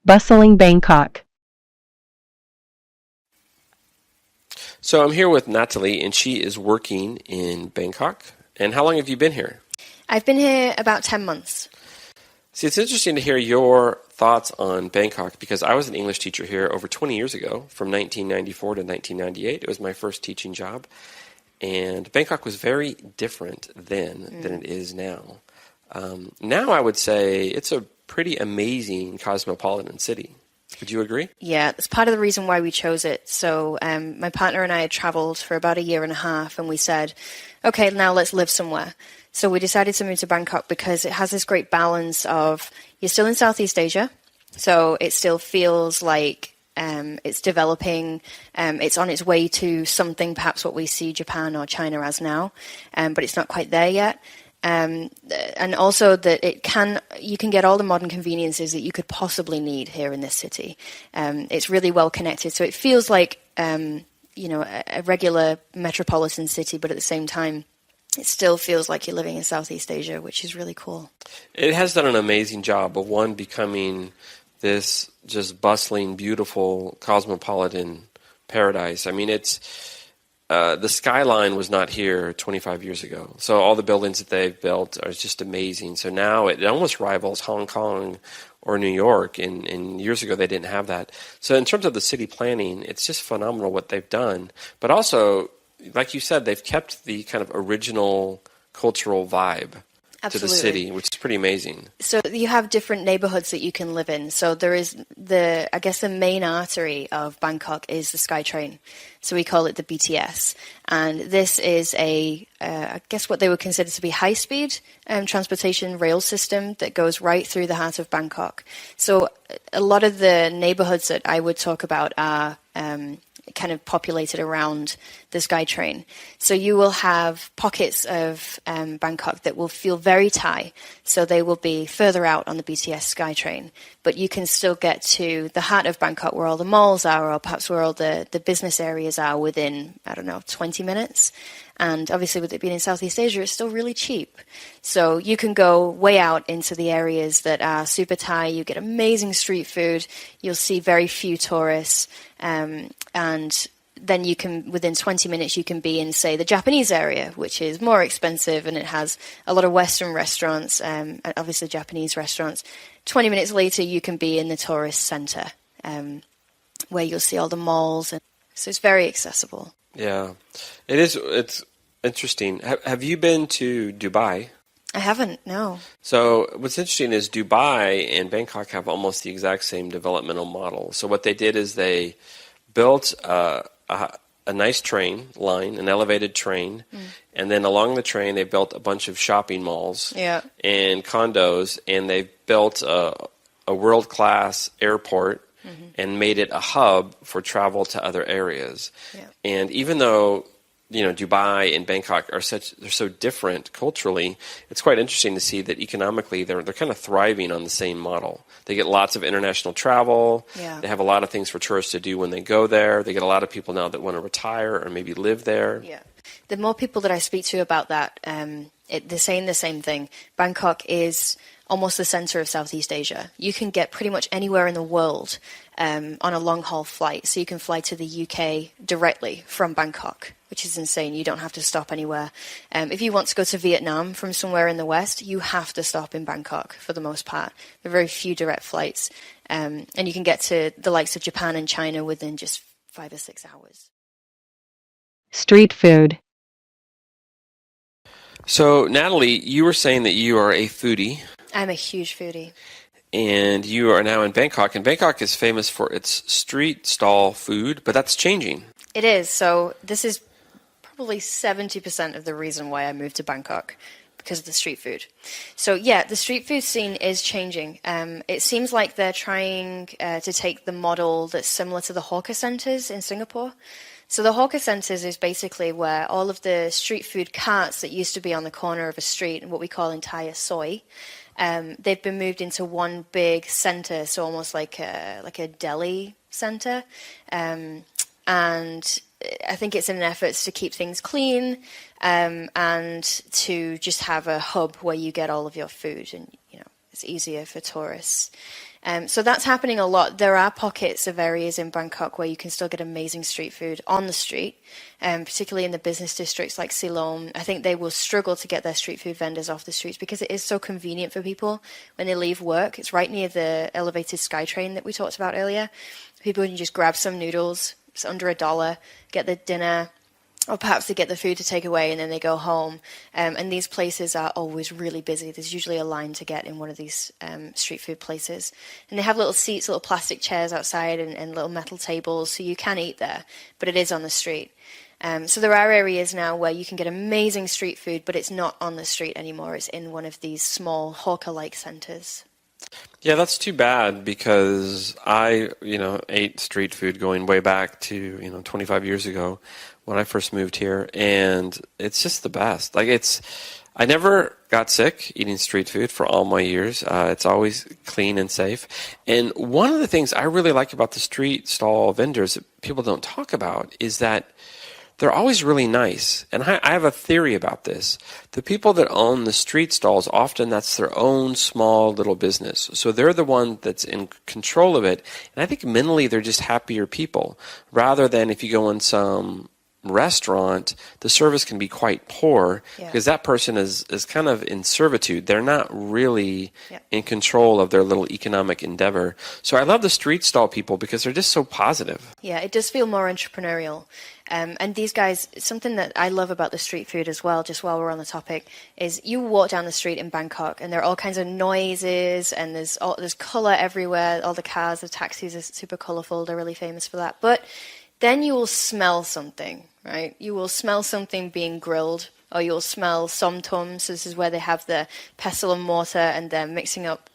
Bustling Bangkok. So I'm here with Natalie, and she is working in Bangkok. And how long have you been here? I've been here about 10 months. See, it's interesting to hear your thoughts on Bangkok because I was an English teacher here over 20 years ago, from 1994 to 1998. It was my first teaching job. And Bangkok was very different then than it is now. Now I would say it's a pretty amazing cosmopolitan city. Would you agree? Yeah, that's part of the reason why we chose it. So my partner and I had traveled for about a year and a half, and we said, okay, now let's live somewhere. So we decided to move to Bangkok because it has this great balance of, you're still in Southeast Asia, so it still feels like it's developing, it's on its way to something, perhaps what we see Japan or China as now, but it's not quite there yet. And also that you can get all the modern conveniences that you could possibly need here in this city. It's really well connected, so it feels like a regular metropolitan city, but at the same time, it still feels like you're living in Southeast Asia, which is really cool. It has done an amazing job of becoming this just bustling, beautiful, cosmopolitan paradise. I mean, the skyline was not here 25 years ago. So all the buildings that they've built are just amazing. So now it almost rivals Hong Kong or New York. And years ago, they didn't have that. So in terms of the city planning, it's just phenomenal what they've done. But also, like you said, they've kept the kind of original cultural vibe to the city, which is pretty amazing. So you have different neighborhoods that you can live in. So there is the main artery of Bangkok is the SkyTrain. So we call it the BTS. And this is what they would consider to be high-speed transportation rail system that goes right through the heart of Bangkok. So a lot of the neighborhoods that I would talk about are kind of populated around the SkyTrain. So you will have pockets of Bangkok that will feel very Thai. So they will be further out on the BTS SkyTrain. But you can still get to the heart of Bangkok where all the malls are, or perhaps where all the business areas are within, 20 minutes. And obviously with it being in Southeast Asia, it's still really cheap. So you can go way out into the areas that are super Thai. You get amazing street food. You'll see very few tourists. And then you can, within 20 minutes, you can be in, say, the Japanese area, which is more expensive, and it has a lot of Western restaurants, and obviously Japanese restaurants. 20 minutes later, you can be in the tourist center, where you'll see all the malls. So it's very accessible. Yeah, it is. It's interesting. Have you been to Dubai? I haven't, no. So what's interesting is Dubai and Bangkok have almost the exact same developmental model. So what they did is they built a nice train line, an elevated train, and then along the train they built a bunch of shopping malls and condos, and they built a world-class airport and made it a hub for travel to other areas. Yeah. And even though Dubai and Bangkok they're so different culturally, it's quite interesting to see that economically they're kind of thriving on the same model. They get lots of international travel. Yeah. They have a lot of things for tourists to do when they go there. They get a lot of people now that want to retire or maybe live there. Yeah. The more people that I speak to about that, they're saying the same thing. Bangkok is almost the center of Southeast Asia. You can get pretty much anywhere in the world on a long-haul flight. So you can fly to the UK directly from Bangkok, which is insane. You don't have to stop anywhere. If you want to go to Vietnam from somewhere in the West, you have to stop in Bangkok for the most part. There are very few direct flights. And you can get to the likes of Japan and China within just 5 or 6 hours. Street food. So, Natalie, you were saying that you are a foodie. I'm a huge foodie. And you are now in Bangkok. And Bangkok is famous for its street stall food, but that's changing. It is. So this is probably 70% of the reason why I moved to Bangkok, because of the street food. So yeah, the street food scene is changing. It seems like they're trying to take the model that's similar to the hawker centers in Singapore. So the hawker centers is basically where all of the street food carts that used to be on the corner of a street, and what we call entire soy, they've been moved into one big center, so almost like a deli center. And I think it's in an effort to keep things clean, and to just have a hub where you get all of your food, and it's easier for tourists. So that's happening a lot. There are pockets of areas in Bangkok where you can still get amazing street food on the street, particularly in the business districts like Siloam. I think they will struggle to get their street food vendors off the streets because it is so convenient for people when they leave work. It's right near the elevated SkyTrain that we talked about earlier. People can just grab some noodles, it's under $1, get the dinner, or perhaps they get the food to take away and then they go home. And these places are always really busy. There's usually a line to get in one of these street food places. And they have little seats, little plastic chairs outside and little metal tables, so you can eat there, but it is on the street. So there are areas now where you can get amazing street food, but it's not on the street anymore. It's in one of these small hawker-like centers. Yeah, that's too bad because I, ate street food going way back to, 25 years ago when I first moved here, and it's just the best. I never got sick eating street food for all my years. It's always clean and safe. And one of the things I really like about the street stall vendors that people don't talk about is that they're always really nice. And I have a theory about this. The people that own the street stalls, often that's their own small little business. So they're the one that's in control of it. And I think mentally they're just happier people. Rather than if you go in some restaurant, the service can be quite poor because that person is kind of in servitude. They're not really in control of their little economic endeavor. So I love the street stall people because they're just so positive. Yeah, it does feel more entrepreneurial. And these guys, something that I love about the street food as well, just while we're on the topic, is you walk down the street in Bangkok and there are all kinds of noises and there's color everywhere. All the cars, the taxis are super colorful. They're really famous for that. But then you will smell something, right? You will smell something being grilled, or you'll smell somtum. So this is where they have the pestle and mortar and they're mixing up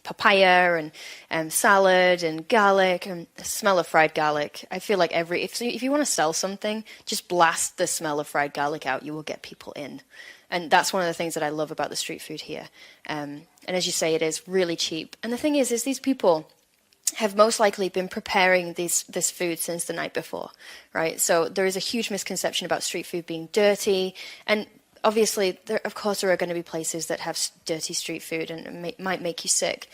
papaya and salad and garlic and the smell of fried garlic. I feel like if you want to sell something, just blast the smell of fried garlic out. You will get people in. And that's one of the things that I love about the street food here. And as you say, it is really cheap. And the thing is these people have most likely been preparing this food since the night before, right? So there is a huge misconception about street food being dirty. And obviously, there are going to be places that have dirty street food and it might make you sick.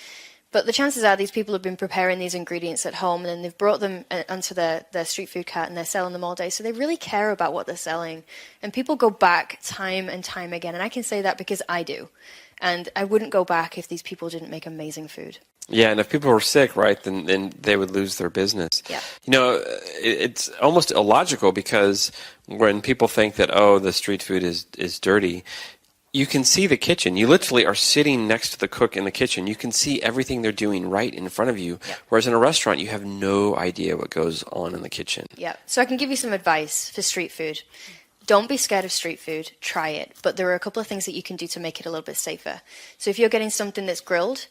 But the chances are these people have been preparing these ingredients at home and then they've brought them onto their street food cart and they're selling them all day. So they really care about what they're selling. And people go back time and time again. And I can say that because I do. And I wouldn't go back if these people didn't make amazing food. Yeah, and if people were sick, right, then they would lose their business. Yeah. It's almost illogical because when people think that, the street food is dirty, you can see the kitchen. You literally are sitting next to the cook in the kitchen. You can see everything they're doing right in front of you. Yeah. Whereas in a restaurant, you have no idea what goes on in the kitchen. Yeah. So I can give you some advice for street food. Don't be scared of street food. Try it. But there are a couple of things that you can do to make it a little bit safer. So if you're getting something that's grilled,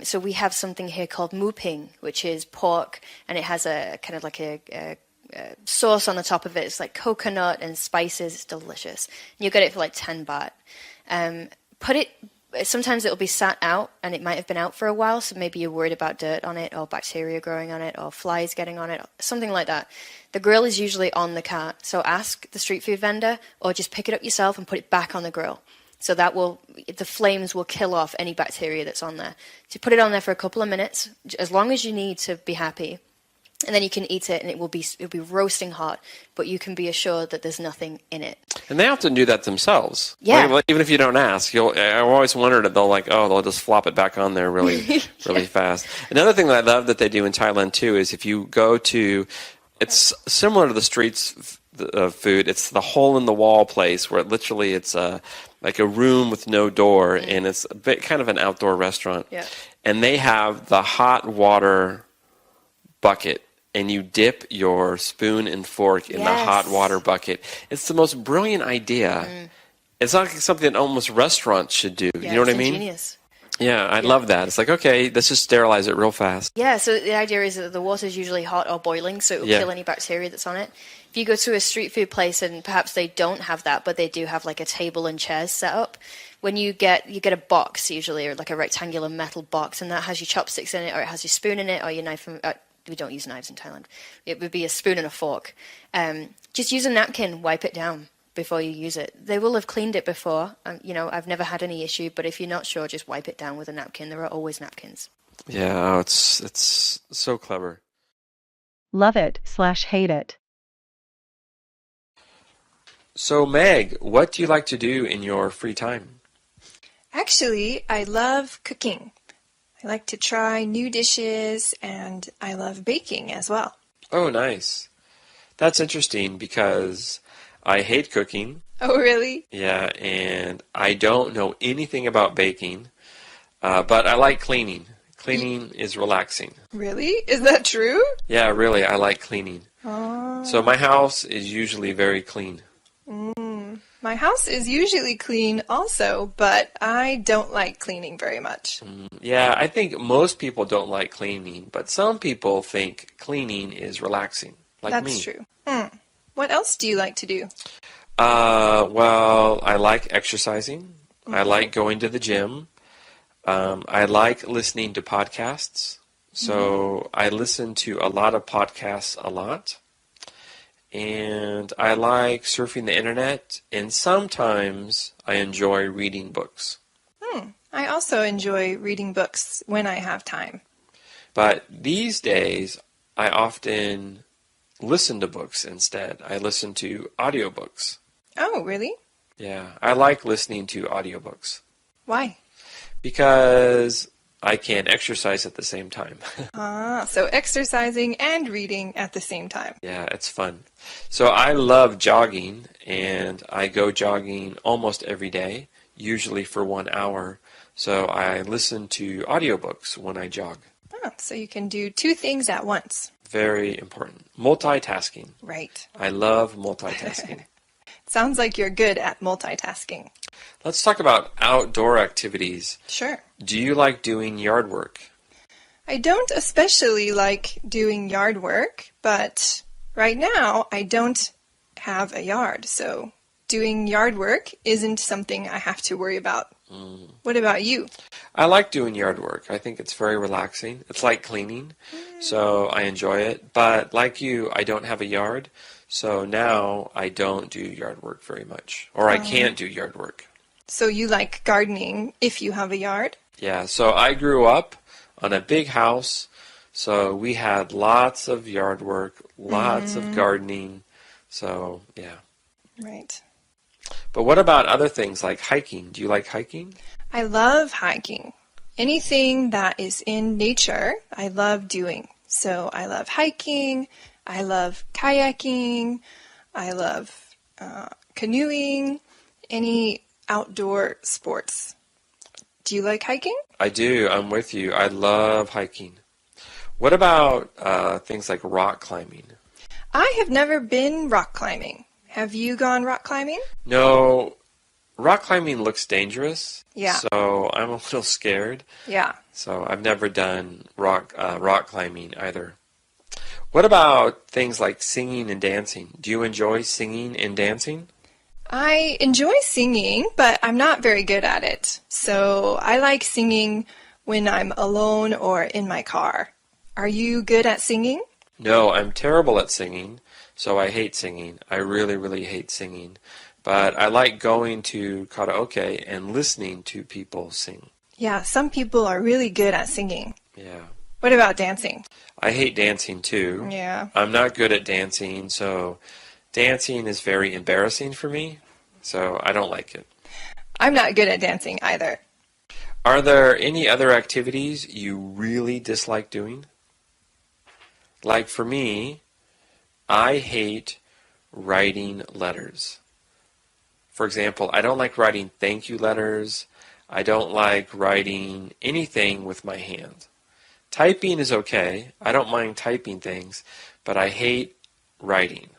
so we have something here called mu ping, which is pork, and it has a kind of like a sauce on the top of it. It's like coconut and spices. It's delicious. And you'll get it for like 10 baht. Sometimes it'll be sat out, and it might have been out for a while, so maybe you're worried about dirt on it, or bacteria growing on it, or flies getting on it, something like that. The grill is usually on the cart, so ask the street food vendor, or just pick it up yourself and put it back on the grill. So the flames will kill off any bacteria that's on there. So put it on there for a couple of minutes, as long as you need to be happy. And then you can eat it, and it'll be roasting hot, but you can be assured that there's nothing in it. And they often do that themselves. Yeah. Like, even if you don't ask, I've always wondered that they'll just flop it back on there really fast. Another thing that I love that they do in Thailand too is if you go to, it's similar to the streets food. It's the hole in the wall place where literally it's like a room with no door, and it's a bit kind of an outdoor restaurant. Yeah. And they have the hot water bucket. And you dip your spoon and fork in the hot water bucket. It's the most brilliant idea. It's not like something that almost restaurants should do. Yeah, you know what I mean? Ingenious. Yeah, I love that. It's like, okay, let's just sterilize it real fast. Yeah, so the idea is that the water is usually hot or boiling, so it will kill any bacteria that's on it. If you go to a street food place and perhaps they don't have that, but they do have like a table and chairs set up, when you get a box usually, or like a rectangular metal box, and that has your chopsticks in it, or it has your spoon in it, or your knife. We don't use knives in Thailand. It would be a spoon and a fork. Just use a napkin, wipe it down before you use it. They will have cleaned it before. I've never had any issue, but if you're not sure, just wipe it down with a napkin. There are always napkins. Yeah, oh, it's so clever. Love it/hate it. So Meg, what do you like to do in your free time? Actually, I love cooking. I like to try new dishes and I love baking as well. Oh, nice. That's interesting because I hate cooking. Oh, really? Yeah, and I don't know anything about baking, but I like cleaning. Cleaning is relaxing. Really? Is that true? Yeah, really, I like cleaning. Oh. So my house is usually very clean. My house is usually clean also, but I don't like cleaning very much. Yeah, I think most people don't like cleaning, but some people think cleaning is relaxing, like That's me. true. What else do you like to do? Well, I like exercising. I like going to the gym. I like listening to podcasts. So I listen to a lot of podcasts a lot. And I like surfing the internet. And sometimes I enjoy reading books. I also enjoy reading books when I have time. But these days, I often listen to books instead. I listen to audiobooks. Oh, really? Yeah, I like listening to audiobooks Why? because I can exercise at the same time. So exercising and reading at the same time. Yeah, it's fun. So I love jogging, and I go jogging almost every day, usually for 1 hour. So I listen to audiobooks when I jog. So you can do two things at once. Very important. Multitasking. Right. I love multitasking. Sounds like you're good at multitasking. Let's talk about outdoor activities. Sure. Do you like doing yard work? I don't especially like doing yard work, but right now I don't have a yard, so doing yard work isn't something I have to worry about. What about you? I like doing yard work. I think it's very relaxing. It's like cleaning, so I enjoy it. But like you, I don't have a yard, so now I don't do yard work very much, or I can't do yard work. So you like gardening if you have a yard? Yeah, so I grew up on a big house, so we had lots of yard work, lots of gardening, so yeah. Right. But what about other things like hiking? Do you like hiking? I love hiking. Anything that is in nature, I love doing. So I love hiking, I love kayaking, I love canoeing, any outdoor sports. Do you like hiking? I do. I'm with you. I love hiking. What about things like rock climbing? I have never been rock climbing. Have you gone rock climbing? No, rock climbing looks dangerous. Yeah. So I'm a little scared. Yeah. So I've never done rock climbing either. What about things like singing and dancing? Do you enjoy singing and dancing? I enjoy singing, but I'm not very good at it. So I like singing when I'm alone or in my car. Are you good at singing? No, I'm terrible at singing, so I hate singing. I really, really hate singing. But I like going to karaoke and listening to people sing. Yeah, some people are really good at singing. Yeah. What about dancing? I hate dancing too. Yeah. I'm not good at dancing, so dancing is very embarrassing for me, so I don't like it. I'm not good at dancing either. Are there any other activities you really dislike doing? Like for me, I hate writing letters. For example, I don't like writing thank you letters. I don't like writing anything with my hand. Typing is okay. I don't mind typing things, but I hate writing.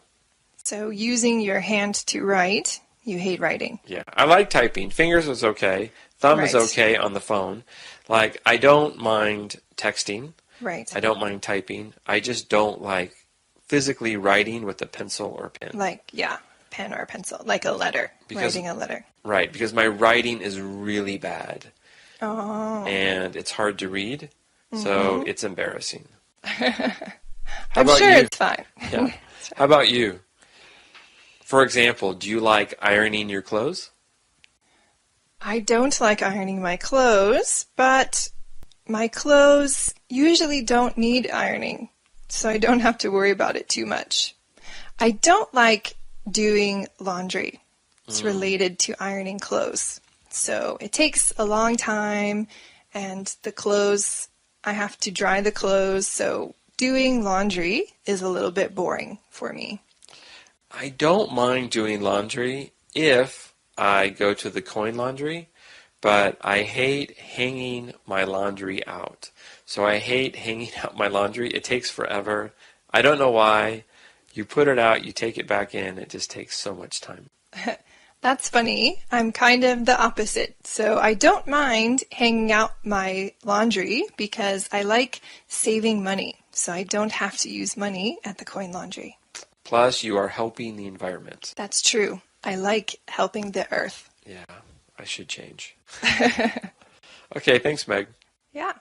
So using your hand to write, you hate writing. Yeah, I like typing. Fingers is okay. Thumb is Right. okay on the phone. Like, I don't mind texting. Right. I don't mind typing. I just don't like physically writing with a pencil or pen. Like, yeah, pen or pencil, like a letter, Because- writing a letter. Right, because my writing is really bad. Oh. And it's hard to read, so it's embarrassing. How I'm about sure you? it's fine. Yeah. How about you? For example, do you like ironing your clothes? I don't like ironing my clothes, but my clothes usually don't need ironing, so I don't have to worry about it too much. I don't like doing laundry. It's related to ironing clothes. So it takes a long time, and I have to dry the clothes, so doing laundry is a little bit boring for me. I don't mind doing laundry if I go to the coin laundry, but I hate hanging my laundry out. So I hate hanging out my laundry. It takes forever. I don't know why. You put it out, you take it back in. It just takes so much time. That's funny. I'm kind of the opposite. So I don't mind hanging out my laundry because I like saving money. So I don't have to use money at the coin laundry. Plus, you are helping the environment. That's true. I like helping the earth. Yeah, I should change. Okay, thanks, Meg. Yeah.